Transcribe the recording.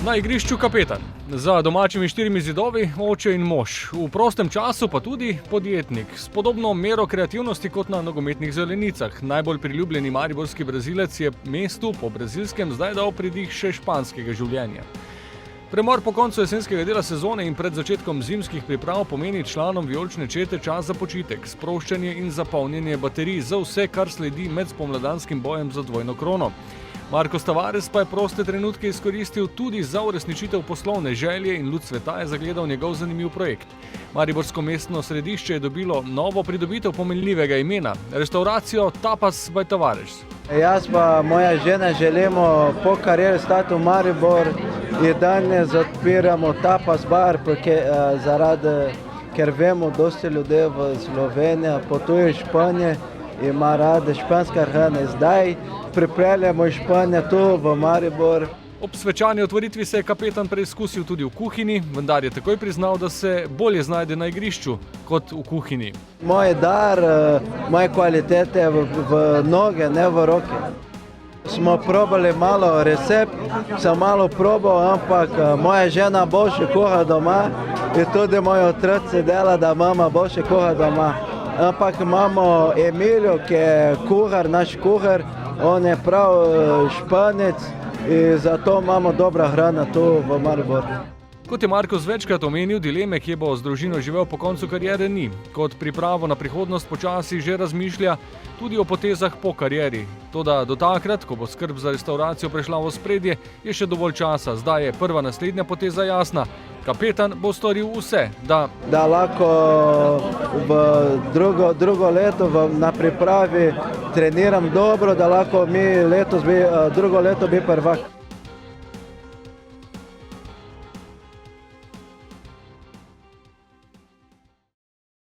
Na igrišču kapetan, za domačimi 4 zidovi oče in mož, v prostem času pa tudi podjetnik, s podobno mero kreativnosti kot na nogometnih zelenicah. Najbolj priljubljeni mariborski Brazilec je mestu po brazilskem zdaj dal pridih še španskega življenja. Premor po koncu jesenskega dela sezone in pred začetkom zimskih priprav pomeni članom vijolične čete čas za počitek, sproščanje in zapolnjenje baterij za vse, kar sledi med spomladanskim bojem za dvojno krono. Marcos Tavares pa je proste trenutke izkoristil tudi za uresničitev poslovne želje in luč sveta je zagledal njegov zanimiv projekt. Mariborsko mestno središče je dobilo novo pridobitev pomenljivega imena, restavracijo Tapas by Tavares. Jaz pa moja žena želimo po karieri stati v Maribor in danes odpiramo Tapas bar, ker vemo, dosti ljudi v Sloveniji potuje iz Španije in ima rade španska hrana. Zdaj pripeljamo iz Španije tu v Maribor. Ob svečani otvoritvi se je kapetan preizkusil tudi v kuhinji, vendar je takoj priznal, da se bolje znajde na igrišču kot v kuhinji. Moj dar, moje kvalitete v noge, ne v roke. Smo probali malo recept, sem malo probal, ampak moja žena boljše kuha doma in tudi moji otroci dela, da mama boljše kuha doma. Ampak imamo Emilio, ki je kuhar, naš kuhar, on je prav Španec in zato imamo dobra hrana tu v Mariboru. Kot je Marcos večkrat omenil, dileme, kje bo z družino živel po koncu kariere, ni. Kot pripravo na prihodnost počasi že razmišlja tudi o potezah po karieri. Toda do takrat, ko bo skrb za restavracijo prešla v ospredje, je še dovolj časa. Zdaj je prva naslednja poteza jasna. Kapetan bo storil vse, da lahko v drugo leto na pripravi treniram dobro, da lahko mi drugo leto bi prvak.